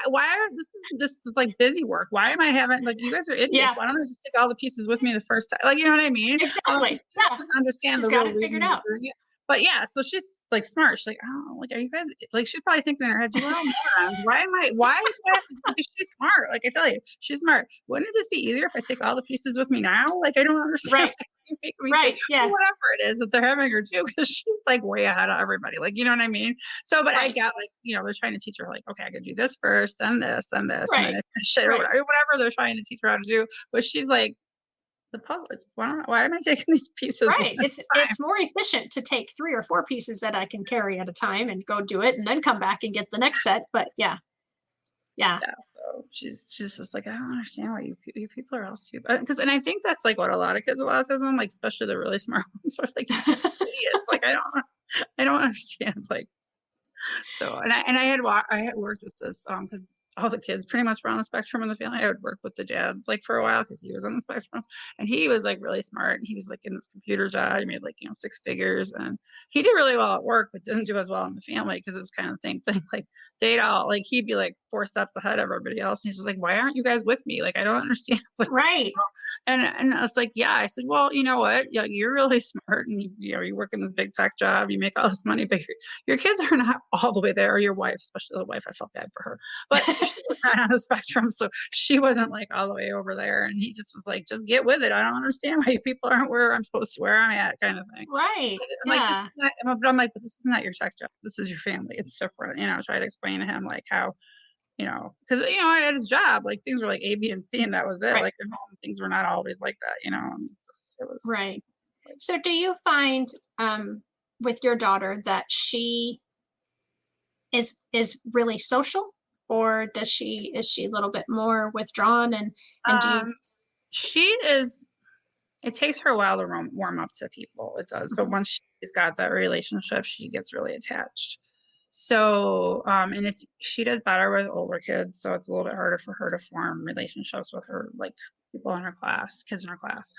why are this is like busy work? Why am I having, like, you guys are idiots? Yeah. Why don't I just take all the pieces with me the first time? Like, you know what I mean? Exactly. Yeah. Understand she's the real figured out. But yeah, so she's like smart. She's like, oh, like, are you guys like? She's probably thinking in her head, you're all morons. Why because she's smart. Like I tell you, she's smart. Wouldn't it just be easier if I take all the pieces with me now? Like I don't understand. Right. Yeah. Whatever it is that they're having her do, because she's like way ahead of everybody. Like, you know what I mean? So, but I got like, they're trying to teach her like, okay, I could do this first, then this, then this, and then shit, or whatever they're trying to teach her how to do. But she's like, the puzzle. Why am I taking these pieces? Right. It's more efficient to take 3 or 4 pieces that I can carry at a time and go do it, and then come back and get the next set. But yeah. So she's just like, I don't understand why you people are all stupid. And I think that's like what a lot of kids with autism, like especially the really smart ones, are like idiots. Like I don't understand. Like so, and I had worked with this because all the kids pretty much were on the spectrum in the family. I would work with the dad like for a while because he was on the spectrum, and he was like really smart, and he was like in this computer job. He made like 6 figures, and he did really well at work, but didn't do as well in the family because it's kind of the same thing. Like they'd all like he'd be like 4 steps ahead of everybody else, and he's just like, why aren't you guys with me? Like I don't understand. Like, right. And I was like, yeah. I said, well, you know what? You're really smart, and you work in this big tech job, you make all this money, but your kids are not all the way there. Or your wife, especially the wife, I felt bad for her, but she was not on the spectrum, so she wasn't like all the way over there. And he just was like, just get with it. I don't understand why people aren't where I'm supposed to, where I'm at, kind of thing. Right. Like, I'm like, but this is not your tech job. This is your family. It's different. Try to explain to him like how. Because at his job, like things were like A, B, and C, and that was it. Right. Like at home, things were not always like that. It was right. So, do you find with your daughter that she is really social, or is she a little bit more withdrawn? And do you? She is. It takes her a while to warm up to people. It does, but once she's got that relationship, she gets really attached. So, and she does better with older kids, so it's a little bit harder for her to form relationships with her, like people in her class, kids in her class.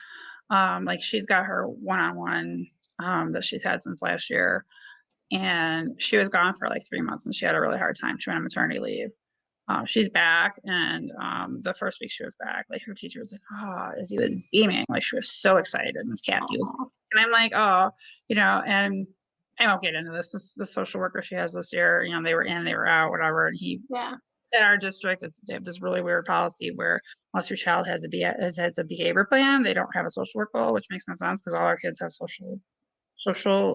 Like she's got her one-on-one that she's had since last year, and she was gone for like 3 months, and she had a really hard time. She went on maternity leave. She's back, and the first week she was back, like her teacher was like, "Oh," as he was beaming, like she was so excited, and this cat was, and I'm like, "Oh," and I won't get into this. The social worker she has this year, they were in, they were out, whatever. And he, in our district, they have this really weird policy where unless your child has a behavior plan, they don't have a social work goal, which makes no sense because all our kids have social issues.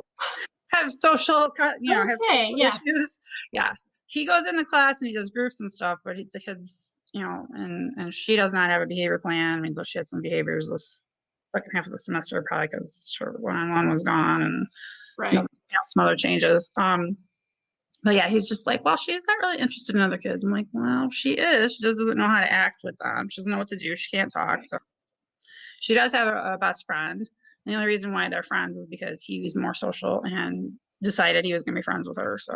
Yes. He goes into class and he does groups and stuff, but the kids, and she does not have a behavior plan. I mean, so she had some behaviors this second half of the semester, probably because her one-on-one was gone, and some other changes. But yeah, he's just like, well, she's not really interested in other kids. I'm like, well, she is. She just doesn't know how to act with them. She doesn't know what to do. She can't talk. So she does have a best friend. The only reason why they're friends is because he's more social and decided he was going to be friends with her. So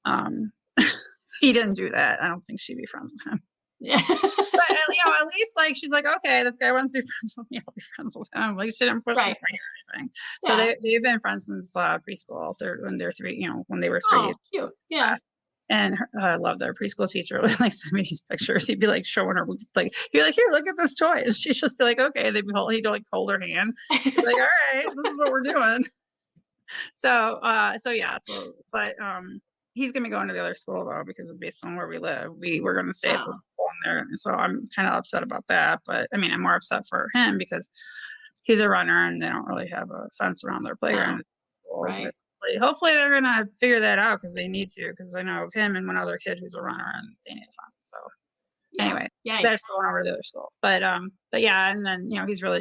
um, if he didn't do that, I don't think she'd be friends with him. Yeah. But at least like she's like, okay, this guy wants to be friends with me. I'll be friends with him. Like she didn't push me Right. or anything. So Yeah. they've been friends since preschool. When they're three, when they were three. Oh, cute. Yeah. And I love their preschool teacher would like send me these pictures. He'd be like showing her like he'd be like, here, look at this toy. And she'd just be like, okay. He'd like hold her hand. He'd be like, all right, this is what we're doing. So yeah, but he's gonna be going to the other school though, because based on where we live, we're gonna stay at the Oh, school in there. And so I'm kind of upset about that. But I mean, I'm more upset for him because he's a runner and they don't really have a fence around their oh, playground. right. But hopefully they're gonna figure that out because they need to, because I know of him and one other kid who's a runner and they need a fence. So Yeah. anyway, Yikes. that's going over to the other school. But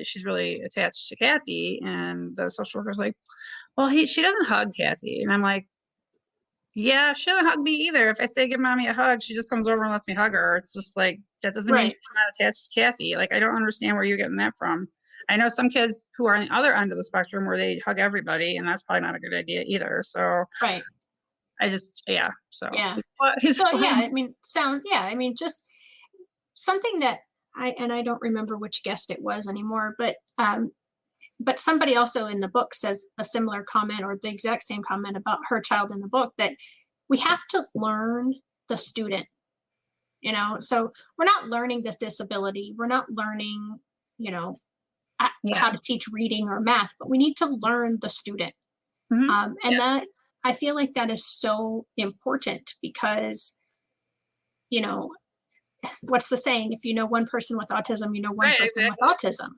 she's really attached to Kathy, and the social worker's like, well, she doesn't hug Kathy. And I'm like, yeah, she doesn't hug me either. If I say give mommy a hug, she just comes over and lets me hug her. It's just like, that doesn't mean Right. she's not attached to Kathy. Like, I don't understand where you're getting that from. I know some kids who are on the other end of the spectrum where they hug everybody, and that's probably not a good idea either. So Right. yeah. So Yeah. he's So yeah, fine. I mean, just something that I don't remember which guest it was anymore, but somebody also in the book says a similar comment or the exact same comment about her child in the book, that we have to learn the student, so we're not learning this disability. We're not learning, you know, how Yeah. to teach reading or math, but we need to learn the student. And Yeah. that, I feel like that is so important because, you know, what's the saying? If you know one person with autism, you know one Right. person with Exactly. autism.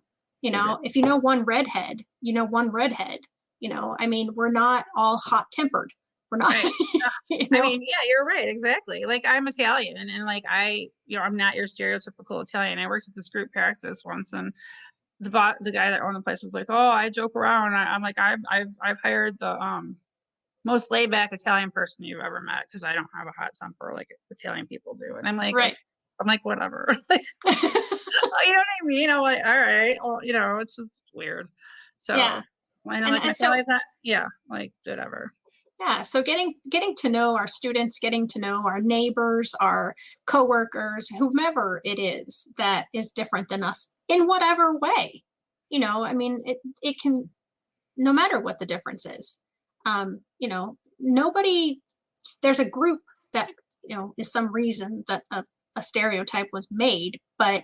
Exactly. If you know one redhead, you know one redhead. I mean, we're not all hot tempered. We're not, Right. I mean, yeah, you're right. Exactly. Like I'm Italian and like I'm not your stereotypical Italian. I worked at this group practice once and the guy that owned the place was like, oh, I joke around. I'm like, I've hired the most laid back Italian person you've ever met because I don't have a hot temper like Italian people do. And right. I'm like, whatever. Like, you know what I mean? I'm like, all right. Well, it's just weird. So Yeah. when I'm And, like my and so, family's not, yeah, like whatever. yeah, so getting to know our students, getting to know our neighbors, our coworkers, whomever it is that is different than us in whatever way. I mean, it can, no matter what the difference is. Nobody, there's a group that, is some reason that a stereotype was made, but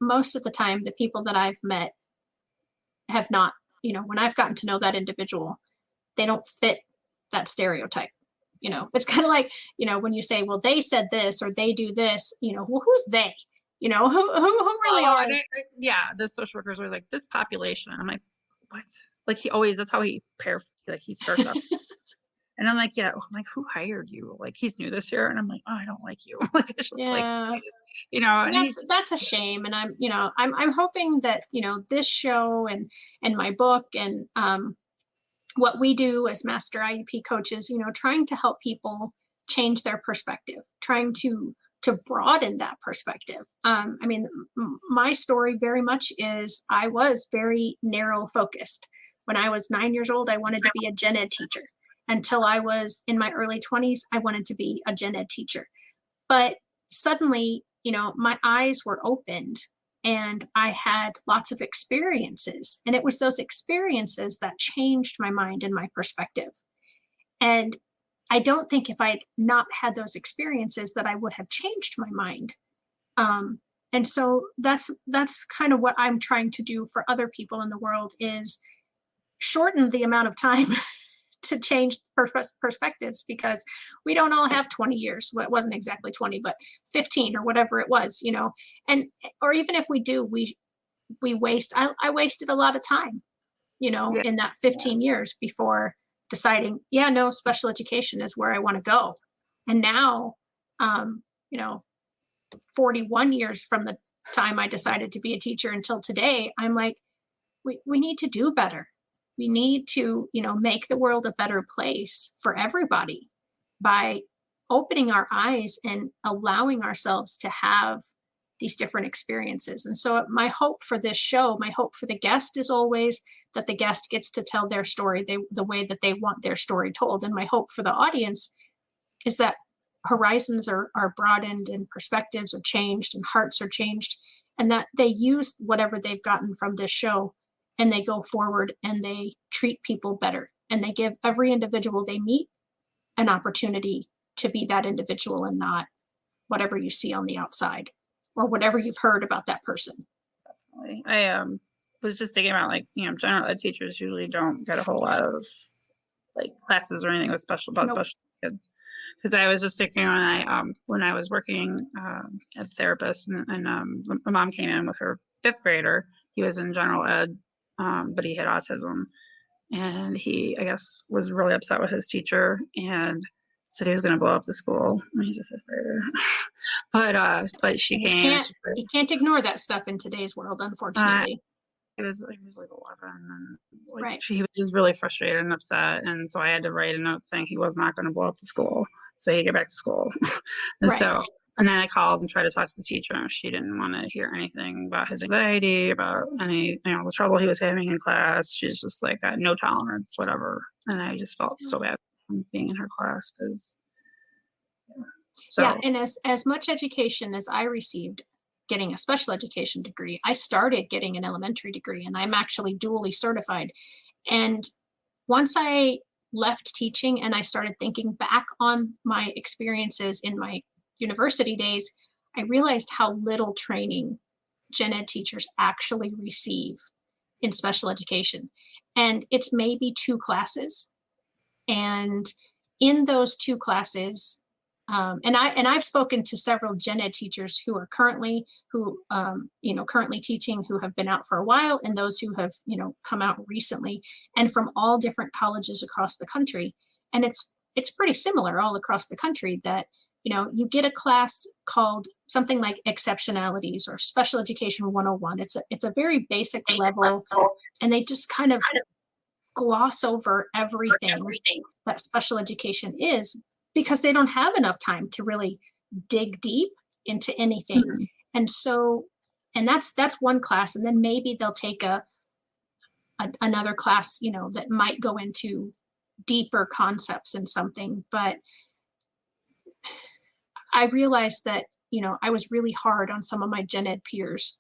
most of the time the people that I've met have not, when I've gotten to know that individual, they don't fit that stereotype. It's kind of like, when you say, well, they said this or they do this, well, who's they? Who really Oh, are? yeah, the social workers are like this population. I'm like, what? Like that's how he starts off. And I'm like, yeah, I'm like, who hired you? Like he's new this year. And I'm like, oh, I don't like you. Like it's just like, Yeah. and he's That's a shame. And I'm hoping that, this show and my book and what we do as master IEP coaches, trying to help people change their perspective, trying to broaden that perspective. I mean, my story very much is I was very narrow focused. When I was 9 years old, I wanted to be a gen ed teacher. Until I was in my early 20s, I wanted to be a gen ed teacher. But suddenly, my eyes were opened and I had lots of experiences. And it was those experiences that changed my mind and my perspective. And I don't think if I'd not had those experiences that I would have changed my mind. And so that's kind of what I'm trying to do for other people in the world is shorten the amount of time to change perspectives, because we don't all have 20 years. Well, it wasn't exactly 20, but 15 or whatever it was, and, or even if we do, we waste, I wasted a lot of time, yeah, in that 15 years before deciding, yeah, no, special education is where I want to go. And now, um, 41 years from the time I decided to be a teacher until today, I'm like, we need to do better. We need to, make the world a better place for everybody by opening our eyes and allowing ourselves to have these different experiences. And so my hope for this show, my hope for the guest is always that the guest gets to tell their story the way that they want their story told. And my hope for the audience is that horizons are broadened and perspectives are changed and hearts are changed, and that they use whatever they've gotten from this show and they go forward and they treat people better, and they give every individual they meet an opportunity to be that individual and not whatever you see on the outside or whatever you've heard about that person. I was just thinking about, like, general ed teachers usually don't get a whole lot of like classes or anything with special kids. Because I was just thinking when I was working as a therapist, and my mom came in with her fifth grader. He was in general ed, but he had autism, and he, I guess, was really upset with his teacher and said he was going to blow up the school. He's a fifth grader. but she came. You can't ignore that stuff in today's world, unfortunately. He was like 11, and Right. he was just really frustrated and upset, and so I had to write a note saying he was not going to blow up the school, so he could get back to school. And right. And then I called and tried to talk to the teacher, and she didn't want to hear anything about his anxiety, about any, the trouble he was having in class. She's just like, got no tolerance, whatever. And I just felt so bad being in her class because. And as much education as I received getting a special education degree, I started getting an elementary degree, and I'm actually dually certified. And once I left teaching and I started thinking back on my experiences in my university days, I realized how little training gen ed teachers actually receive in special education. And it's maybe 2 classes. And in those 2 classes, and I've spoken to several gen ed teachers who are currently teaching, who have been out for a while, and those who have, come out recently, and from all different colleges across the country. And it's pretty similar all across the country that, you get a class called something like exceptionalities or special education 101. It's a very basic level, and they just kind of gloss over everything that special education is, because they don't have enough time to really dig deep into anything. Mm-hmm. And so, and that's one class. And then maybe they'll take another class, that might go into deeper concepts in something. But I realized that, I was really hard on some of my gen ed peers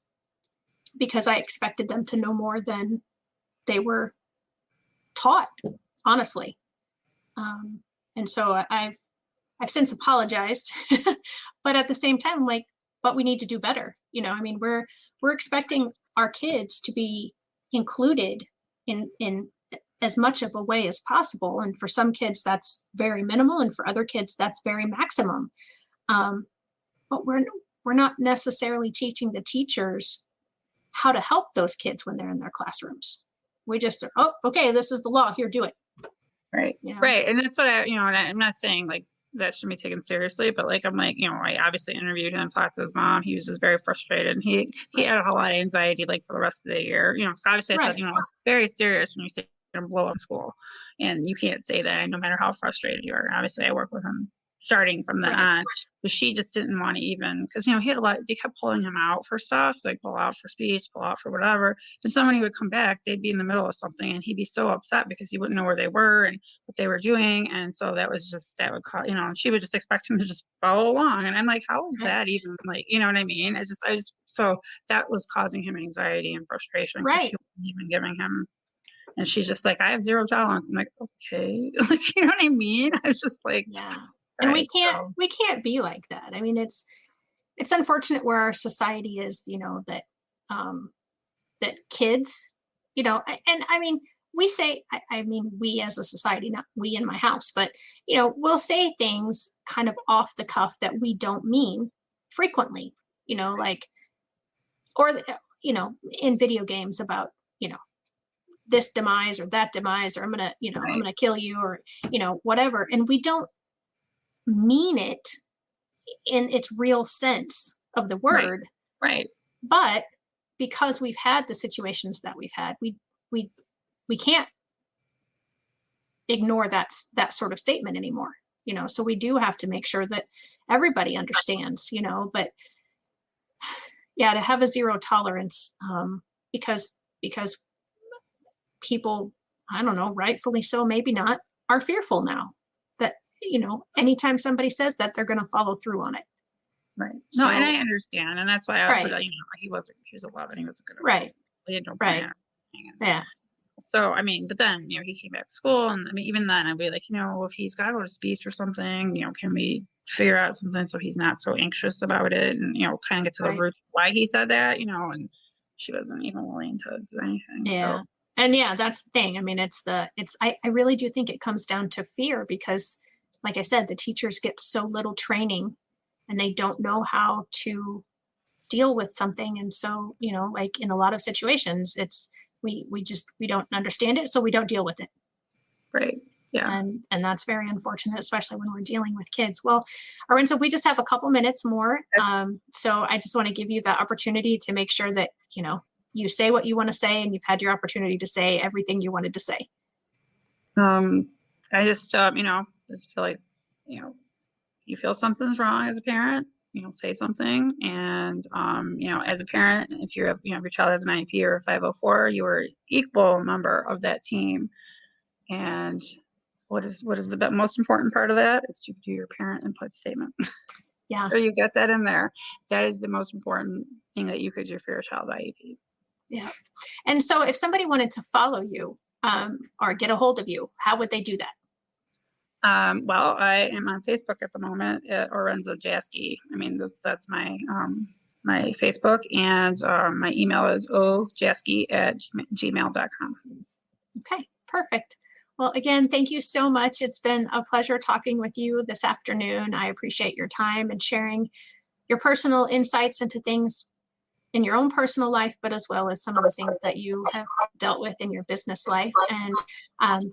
because I expected them to know more than they were taught, honestly. And so I've since apologized, but at the same time, but we need to do better. We're expecting our kids to be included in as much of a way as possible. And for some kids, that's very minimal. And for other kids, that's very maximum. But we're not necessarily teaching the teachers how to help those kids when they're in their classrooms. We just, okay, this is the law, here, do it. Right. Right. And that's what I'm not saying like that should be taken seriously, but I obviously interviewed him, talked to his mom. He was just very frustrated, and he had a whole lot of anxiety for the rest of the year. So obviously I said, it's very serious when you say you're gonna blow up school, and you can't say that no matter how frustrated you are. And obviously I work with him starting from then on, but she just didn't want to even, because he had they kept pulling him out for stuff, pull out for speech, pull out for whatever, and so when he would come back, they'd be in the middle of something, and he'd be so upset because he wouldn't know where they were and what they were doing. And so that would cause, and she would just expect him to just follow along, and I'm like, how is that even you know what I mean? So that was causing him anxiety and frustration, because she wasn't even giving him. And she's just like, I have zero tolerance. I'm like, okay, you know what I mean? I was just like, yeah. And we can't be like that. It's unfortunate where our society is, that that kids, and we say, we as a society, not we in my house, but, we'll say things kind of off the cuff that we don't mean frequently, or, in video games about, this demise or that demise, or I'm going to, I'm going to kill you, or, whatever. And we don't mean it in its real sense of the word. Right. But because we've had the situations that we've had, we can't ignore that sort of statement anymore. So we do have to make sure that everybody understands, but yeah, to have a zero tolerance, because people, I don't know, rightfully so, maybe not, are fearful now that, anytime somebody says that, they're going to follow through on it. Right. No, So, and I understand. And that's why right, he was 11. He wasn't going to right, he had no right. plan. Yeah, So, I mean, but then, he came back to school, and I mean, even then I'd be like, if he's got to go to speech or something, can we figure out something so he's not so anxious about it, and, kind of get to the right. root of why he said that, and she wasn't even willing to do anything. Yeah. So, And yeah, that's the thing. I mean, I really do think it comes down to fear because, like I said, the teachers get so little training and they don't know how to deal with something. And so, like in a lot of situations, we don't understand it. So we don't deal with it. right. Yeah. And that's very unfortunate, especially when we're dealing with kids. Well, Orenza, we just have a couple minutes more. So I just want to give you the opportunity to make sure that, you say what you want to say and you've had your opportunity to say everything you wanted to say. I just, just feel like, you feel something's wrong as a parent, say something. And, as a parent, if you're, if your child has an IEP or a 504, you are equal member of that team. And what is the most important part of that is to do your parent input statement. Yeah. Or you get that in there. That is the most important thing that you could do for your child IEP. Yeah. And so if somebody wanted to follow you, or get a hold of you, how would they do that? Well, I am on Facebook at the moment at Orenza Jaske. I mean, that's my my Facebook, and my email is ojaske@gmail.com. Okay, perfect. Well, again, thank you so much. It's been a pleasure talking with you this afternoon. I appreciate your time and sharing your personal insights into things in your own personal life, but as well as some of the things that you have dealt with in your business life. And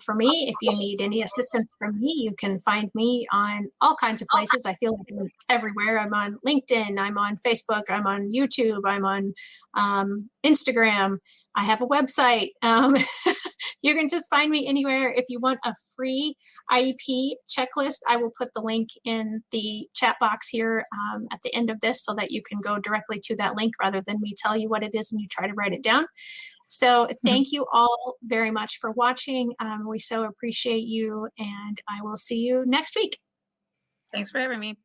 for me, if you need any assistance from me, you can find me on all kinds of places. I feel like I'm everywhere. I'm on LinkedIn, I'm on Facebook, I'm on YouTube, I'm on Instagram. I have a website. You can just find me anywhere. If you want a free IEP checklist, I will put the link in the chat box here at the end of this so that you can go directly to that link rather than me tell you what it is and you try to write it down. So thank you all very much for watching. We so appreciate you, and I will see you next week. Thanks for having me.